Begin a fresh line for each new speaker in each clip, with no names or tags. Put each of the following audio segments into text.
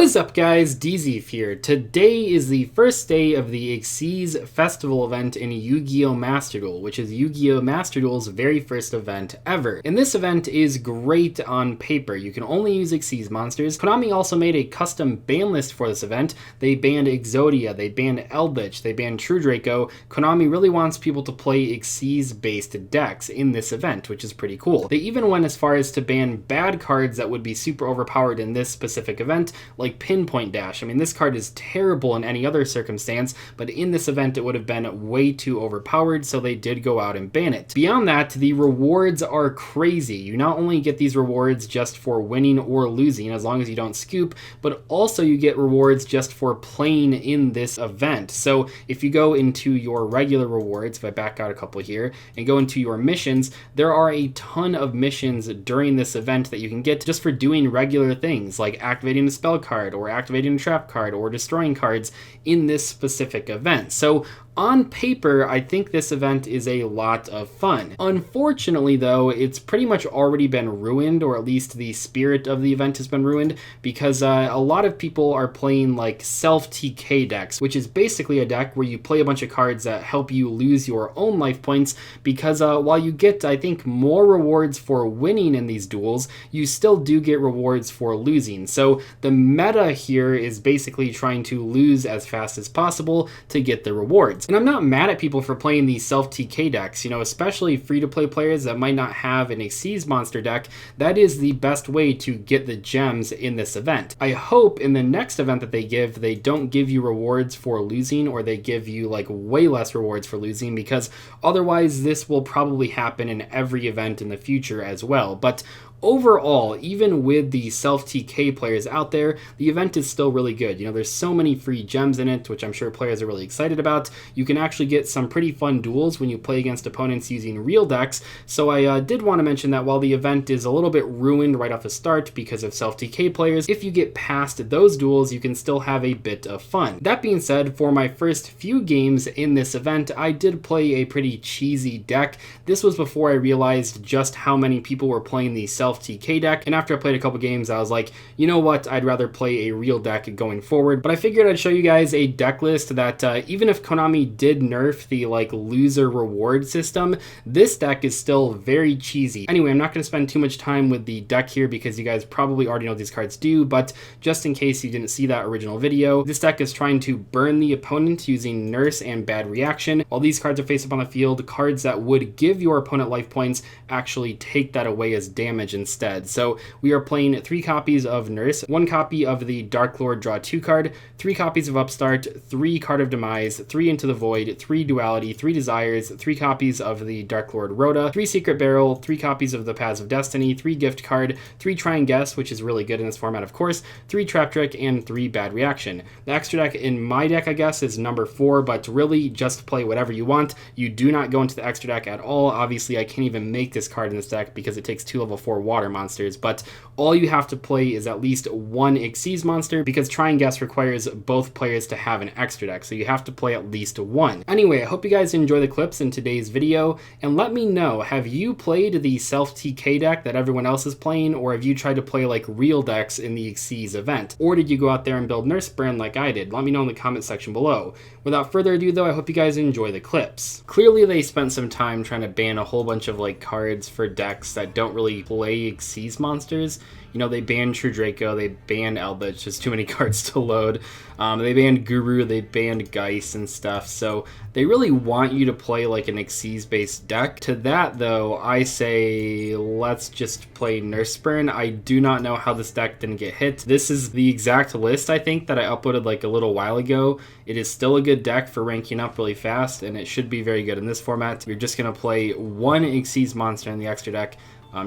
What is up guys, Dzeeff here. Today is the first day of the Xyz Festival event in Yu-Gi-Oh! Master Duel, which is Yu-Gi-Oh! Master Duel's very first event ever. And this event is great on paper. You can only use Xyz monsters. Konami also made a custom ban list for this event. They banned Exodia, they banned Eldritch, they banned True Draco. Konami really wants people to play Xyz based decks in this event, which is pretty cool. They even went as far as to ban bad cards that would be super overpowered in this specific event, like Pinpoint Dash. I mean, this card is terrible in any other circumstance, but in this event it would have been way too overpowered, so they did go out and ban it. Beyond that, the rewards are crazy. You not only get these rewards just for winning or losing, as long as you don't scoop, but also you get rewards just for playing in this event. So if you go into your regular rewards, if I back out a couple here, and go into your missions, there are a ton of missions during this event that you can get just for doing regular things, like activating a spell card, or activating a trap card, or destroying cards in this specific event. So on paper, I think this event is a lot of fun. Unfortunately though, it's pretty much already been ruined, or at least the spirit of the event has been ruined, because a lot of people are playing like self-TK decks, which is basically a deck where you play a bunch of cards that help you lose your own life points, because while you get, I think, more rewards for winning in these duels, you still do get rewards for losing. So the meta here is basically trying to lose as fast as possible to get the rewards. And I'm not mad at people for playing these self-TK decks, you know, especially free-to-play players that might not have an Xyz monster deck. That is the best way to get the gems in this event. I hope in the next event that they don't give you rewards for losing, or they give you like way less rewards for losing, because otherwise this will probably happen in every event in the future as well. But overall, even with the self-TK players out there, the event is still really good. You know, there's so many free gems in it, which I'm sure players are really excited about. You can actually get some pretty fun duels when you play against opponents using real decks. So I did want to mention that while the event is a little bit ruined right off the start because of self-TK players, if you get past those duels, you can still have a bit of fun. That being said, for my first few games in this event, I did play a pretty cheesy deck. This was before I realized just how many people were playing the self-TK deck, and after I played a couple games, I was like, you know what, I'd rather play a real deck going forward. But I figured I'd show you guys a deck list that even if Konami did nerf the like loser reward system, this deck is still very cheesy. Anyway, I'm not going to spend too much time with the deck here because you guys probably already know what these cards do, but just in case you didn't see that original video, this deck is trying to burn the opponent using Nurse and Bad Reaction. While these cards are face up on the field, cards that would give your opponent life points actually take that away as damage instead. So we are playing 3 copies of Nurse, 1 copy of the Dark Lord Draw 2 card, 3 copies of Upstart, 3 Card of Demise, 3 Into the Void, 3 Duality, 3 Desires, 3 copies of the Dark Lord Rhoda, 3 Secret Barrel, 3 copies of the Paths of Destiny, 3 Gift Card, 3 Try and Guess, which is really good in this format of course, 3 Trap Trick, and 3 Bad Reaction. The extra deck in my deck, I guess, is number 4, but really just play whatever you want. You do not go into the extra deck at all. Obviously I can't even make this card in this deck because it takes 2 level 4 water monsters, but all you have to play is at least 1 Xyz monster, because Try and Guess requires both players to have an extra deck, so you have to play at least 1. Anyway, I hope you guys enjoy the clips in today's video, and let me know, have you played the self-TK deck that everyone else is playing, or have you tried to play like real decks in the Xyz event? Or did you go out there and build Nurse Burn like I did? Let me know in the comment section below. Without further ado though, I hope you guys enjoy the clips. Clearly they spent some time trying to ban a whole bunch of like cards for decks that don't really play Xyz monsters. You know, they banned True Draco, they banned Eldritch, just too many cards to load. They banned Guru, they banned Geist and stuff, so they really want you to play like an Xyz-based deck. To that though, I say let's just play Nurse Burn. I do not know how this deck didn't get hit. This is the exact list, I think, that I uploaded like a little while ago. It is still a good deck for ranking up really fast, and it should be very good in this format. You're just going to play 1 Xyz monster in the extra deck,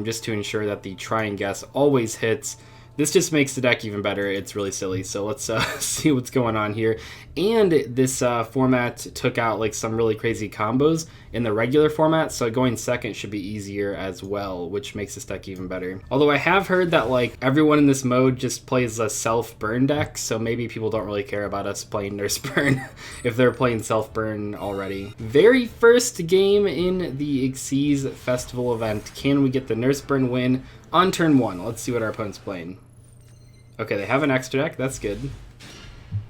just to ensure that the Try and Guess always hits. This just makes the deck even better. It's really silly. So let's see what's going on here. And this format took out like some really crazy combos in the regular format, so going second should be easier as well, which makes this deck even better. Although I have heard that like everyone in this mode just plays a self-burn deck, so maybe people don't really care about us playing Nurse Burn if they're playing self-burn already. Very first game in the Xyz Festival event. Can we get the Nurse Burn win on turn 1? Let's see what our opponent's playing. Okay, they have an extra deck. That's good.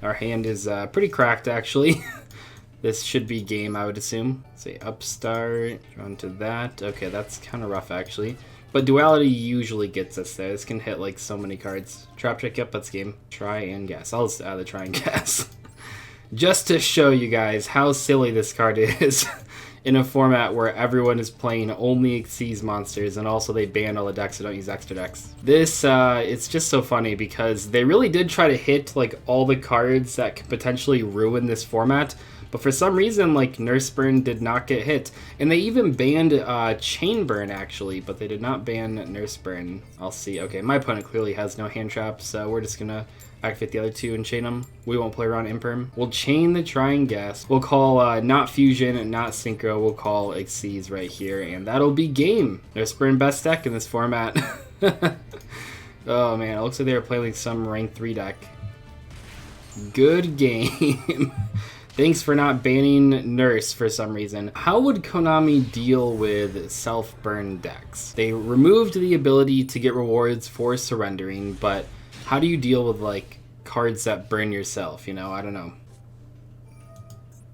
Our hand is pretty cracked, actually. This should be game, I would assume. Say upstart, drawn to that. Okay, that's kind of rough, actually. But duality usually gets us there. This can hit like so many cards. Trap trick, yep, that's game. Try and guess. I'll just add the try and guess. Just to show you guys how silly this card is in a format where everyone is playing only Xyz monsters, and also they ban all the decks that don't use extra decks. This, it's just so funny because they really did try to hit like all the cards that could potentially ruin this format. But for some reason, like, Nurse Burn did not get hit. And they even banned Chain Burn, actually, but they did not ban Nurse Burn. I'll see. Okay, my opponent clearly has no hand trap, so we're just gonna activate the other two and chain them. We won't play around Imperm. We'll chain the Try and Guess. We'll call not Fusion, not Synchro. We'll call Xyz right here, and that'll be game. Nurse Burn best deck in this format. Oh, man, it looks like they were playing like some rank 3 deck. Good game. Thanks for not banning Nurse for some reason. How would Konami deal with self-burn decks? They removed the ability to get rewards for surrendering, but how do you deal with like cards that burn yourself, you know? I don't know.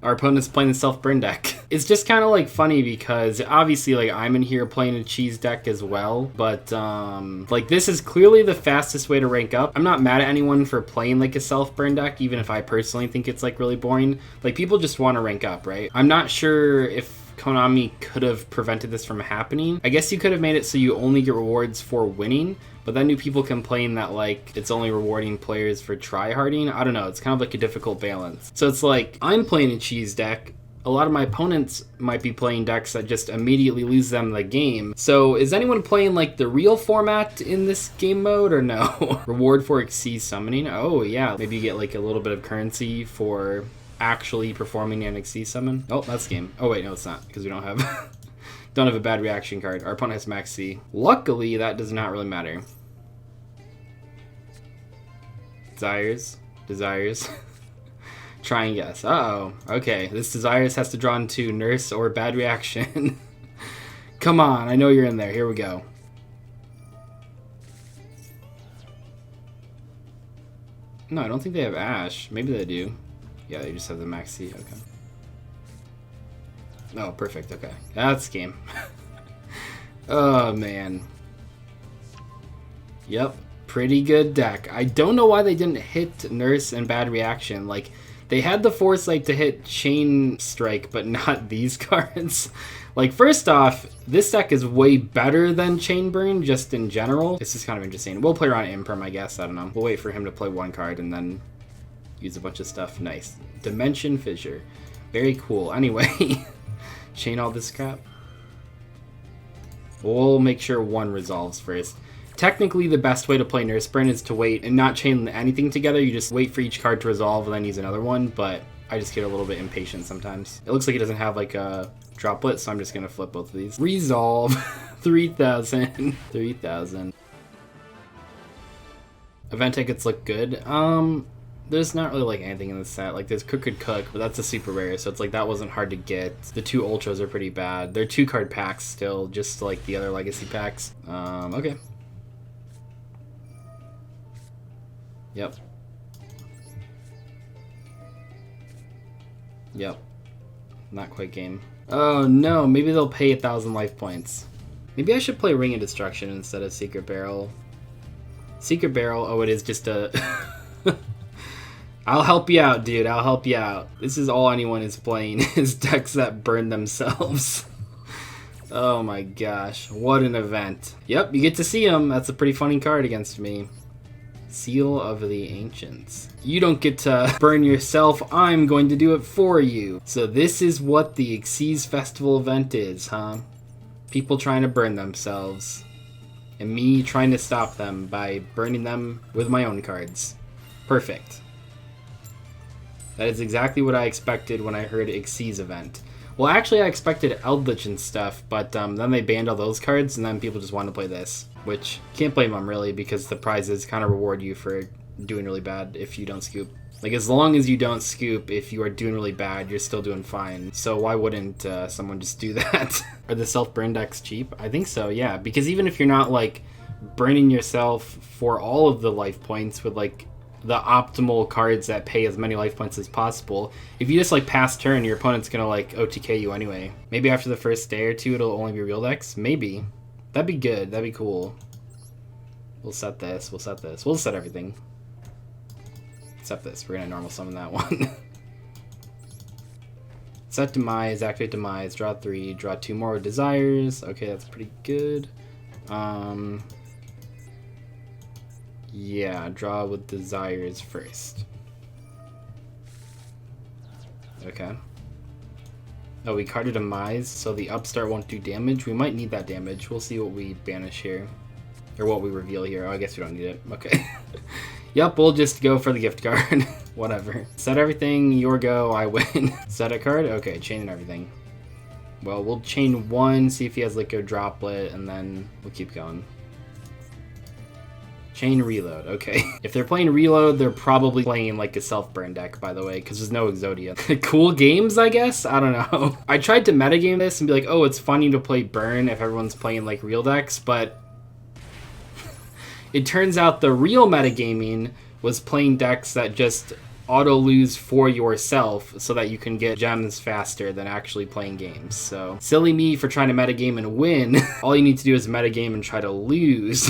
Our opponent's playing the self-burn deck. It's just kind of like funny because obviously like I'm in here playing a cheese deck as well, but like this is clearly the fastest way to rank up. I'm not mad at anyone for playing like a self-burn deck, even if I personally think it's like really boring. Like people just want to rank up, right? I'm not sure if Konami could have prevented this from happening. I guess you could have made it so you only get rewards for winning, but then do people complain that like it's only rewarding players for tryharding? I don't know, it's kind of like a difficult balance. So it's like I'm playing a cheese deck, a lot of my opponents might be playing decks that just immediately lose them the game. So is anyone playing like the real format in this game mode or no? Reward for Xyz summoning? Oh yeah, maybe you get like a little bit of currency for actually performing an Xyz summon. Oh, that's game. Oh wait, no it's not, because we don't have don't have a bad reaction card. Our opponent has max C. Luckily, that does not really matter. Desires. Try and guess. Uh-oh. Okay, this Desires has to draw into Nurse or bad reaction. Come on, I know you're in there. Here we go. No, I don't think they have Ash. Maybe they do. Yeah, they just have the max C. Okay. Oh, perfect. Okay. That's game. Oh, man. Yep. Pretty good deck. I don't know why they didn't hit Nurse and bad reaction. Like, they had the foresight to hit Chain Strike, but not these cards. Like, first off, this deck is way better than Chain Burn, just in general. This is kind of interesting. We'll play around Imperm, I guess. I don't know. We'll wait for him to play one card and then use a bunch of stuff. Nice. Dimension Fissure. Very cool. Anyway, chain all this crap. We'll make sure one resolves first. Technically, the best way to play Nurse Burn is to wait and not chain anything together. You just wait for each card to resolve and then use another one, but I just get a little bit impatient sometimes. It looks like it doesn't have like a droplet, so I'm just going to flip both of these. Resolve. 3,000. 3,000. Event tickets look good. There's not really like anything in the set. Like there's Crooked Cook, but that's a super rare, so it's like that wasn't hard to get. The two ultras are pretty bad. They're 2-card packs still, just like the other legacy packs. Okay. Yep. Yep. Not quite game. Oh no, maybe they'll pay 1,000 life points. Maybe I should play Ring of Destruction instead of Secret Barrel. Secret Barrel, oh it is just a... I'll help you out, dude. I'll help you out. This is all anyone is playing, is decks that burn themselves. Oh my gosh. What an event. Yep, you get to see him. That's a pretty funny card against me. Seal of the Ancients. You don't get to burn yourself. I'm going to do it for you. So this is what the Xyz Festival event is, huh? People trying to burn themselves. And me trying to stop them by burning them with my own cards. Perfect. That is exactly what I expected when I heard Xyz event. Well, actually, I expected Eldritch and stuff, but then they banned all those cards, and then people just wanted to play this. Which, can't blame them, really, because the prizes kind of reward you for doing really bad if you don't scoop. Like, as long as you don't scoop, if you are doing really bad, you're still doing fine. So why wouldn't someone just do that? Are the self-burn decks cheap? I think so, yeah. Because even if you're not, like, burning yourself for all of the life points with like the optimal cards that pay as many life points as possible. If you just like pass turn, your opponent's gonna like OTK you anyway. Maybe after the first day or two it'll only be real decks? Maybe. That'd be good, that'd be cool. We'll set this, we'll set everything. Except this, we're gonna normal summon that one. Set Demise, activate Demise, draw 3, draw 2 more Desires. Okay, that's pretty good. Yeah, draw with Desires first. Okay. Oh, we carded Demise, so the Upstart won't do damage. We might need that damage. We'll see what we banish here. Or what we reveal here. Oh, I guess we don't need it. Okay. Yep, we'll just go for the gift card. Whatever. Set everything, your go, I win. Set a card? Okay, chain and everything. Well, we'll chain 1, see if he has Liquid Droplet, and then we'll keep going. Chain Reload, okay. If they're playing Reload, they're probably playing like a self-burn deck, by the way, because there's no Exodia. Cool games, I guess? I don't know. I tried to metagame this and be like, oh, it's funny to play burn if everyone's playing like real decks, but it turns out the real metagaming was playing decks that just auto-lose for yourself so that you can get gems faster than actually playing games. So, silly me for trying to metagame and win. All you need to do is metagame and try to lose.